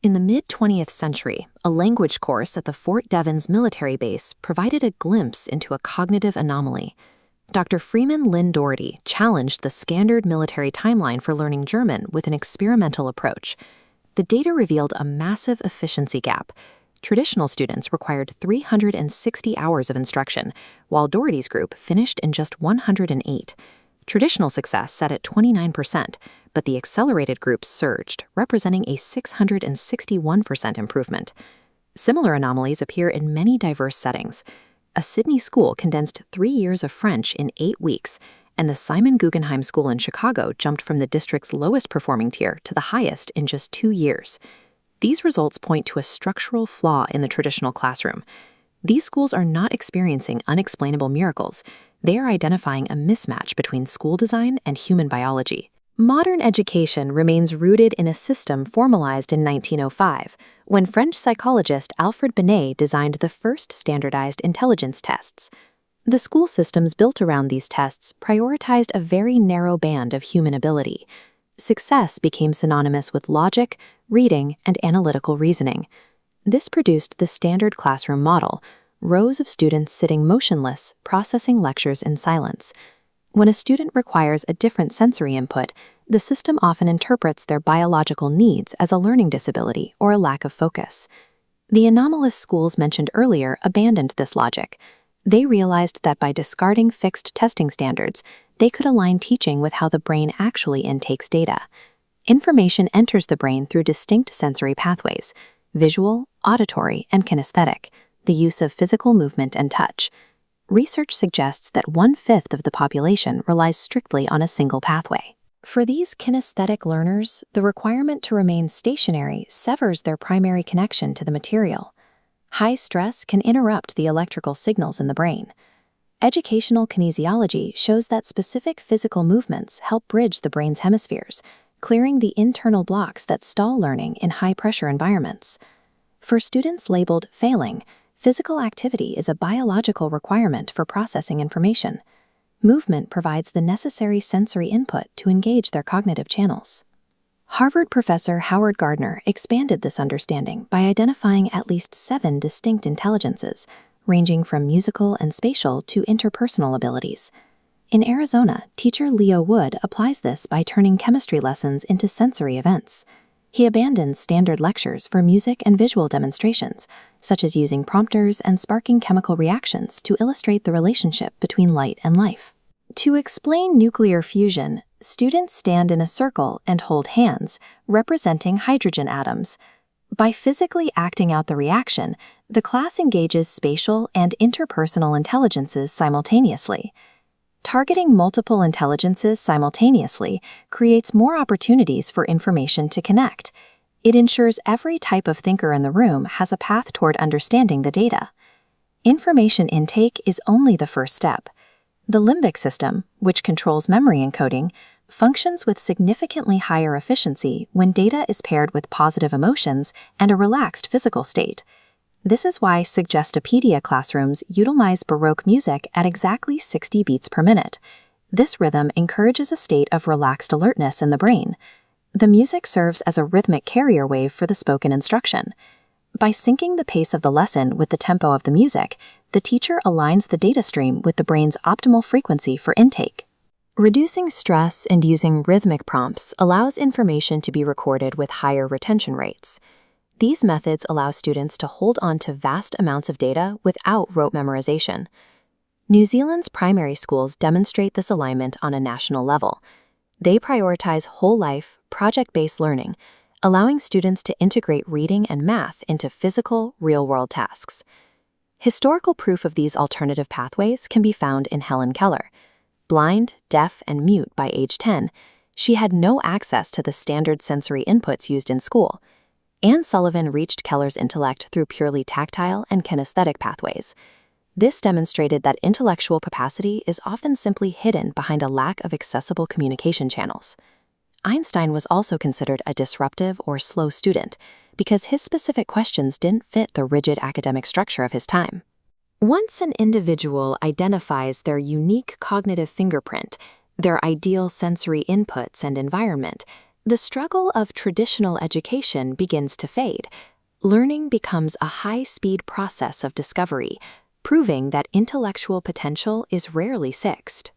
In the mid-20th century, a language course at the Fort Devens military base provided a glimpse into a cognitive anomaly. Dr. Freeman Lynn Doherty challenged the standard military timeline for learning German with an experimental approach. The data revealed a massive efficiency gap. Traditional students required 360 hours of instruction, while Doherty's group finished in just 108. Traditional success sat at 29%, but the accelerated groups surged, representing a 661% improvement. Similar anomalies appear in many diverse settings. A Sydney school condensed 3 years of French in 8 weeks, and the Simon Guggenheim School in Chicago jumped from the district's lowest performing tier to the highest in just 2 years. These results point to a structural flaw in the traditional classroom. These schools are not experiencing unexplainable miracles. They are identifying a mismatch between school design and human biology. Modern education remains rooted in a system formalized in 1905, when French psychologist Alfred Binet designed the first standardized intelligence tests. The school systems built around these tests prioritized a very narrow band of human ability. Success became synonymous with logic, reading, and analytical reasoning. This produced the standard classroom model, rows of students sitting motionless, processing lectures in silence. When a student requires a different sensory input, the system often interprets their biological needs as a learning disability or a lack of focus. The anomalous schools mentioned earlier abandoned this logic. They realized that by discarding fixed testing standards, they could align teaching with how the brain actually intakes data. Information enters the brain through distinct sensory pathways: visual, auditory, and kinesthetic, the use of physical movement and touch. Research suggests that 1/5 of the population relies strictly on a single pathway. For these kinesthetic learners, the requirement to remain stationary severs their primary connection to the material. High stress can interrupt the electrical signals in the brain. Educational kinesiology shows that specific physical movements help bridge the brain's hemispheres, clearing the internal blocks that stall learning in high-pressure environments. For students labeled failing, physical activity is a biological requirement for processing information. Movement provides the necessary sensory input to engage their cognitive channels. Harvard professor Howard Gardner expanded this understanding by identifying at least 7 distinct intelligences, ranging from musical and spatial to interpersonal abilities. In Arizona, teacher Leo Wood applies this by turning chemistry lessons into sensory events. He abandons standard lectures for music and visual demonstrations, such as using prompters and sparking chemical reactions to illustrate the relationship between light and life. To explain nuclear fusion, students stand in a circle and hold hands, representing hydrogen atoms. By physically acting out the reaction, the class engages spatial and interpersonal intelligences simultaneously. Targeting multiple intelligences simultaneously creates more opportunities for information to connect. It ensures every type of thinker in the room has a path toward understanding the data. Information intake is only the first step. The limbic system, which controls memory encoding, functions with significantly higher efficiency when data is paired with positive emotions and a relaxed physical state. This is why Suggestopedia classrooms utilize Baroque music at exactly 60 beats per minute. This rhythm encourages a state of relaxed alertness in the brain. The music serves as a rhythmic carrier wave for the spoken instruction. By syncing the pace of the lesson with the tempo of the music, the teacher aligns the data stream with the brain's optimal frequency for intake. Reducing stress and using rhythmic prompts allows information to be recorded with higher retention rates. These methods allow students to hold on to vast amounts of data without rote memorization. New Zealand's primary schools demonstrate this alignment on a national level. They prioritize whole-life, project-based learning, allowing students to integrate reading and math into physical, real-world tasks. Historical proof of these alternative pathways can be found in Helen Keller. Blind, deaf, and mute by age 10, she had no access to the standard sensory inputs used in school. Anne Sullivan reached Keller's intellect through purely tactile and kinesthetic pathways. This demonstrated that intellectual capacity is often simply hidden behind a lack of accessible communication channels. Einstein was also considered a disruptive or slow student because his specific questions didn't fit the rigid academic structure of his time. Once an individual identifies their unique cognitive fingerprint, their ideal sensory inputs and environment, the struggle of traditional education begins to fade. Learning becomes a high-speed process of discovery, proving that intellectual potential is rarely fixed.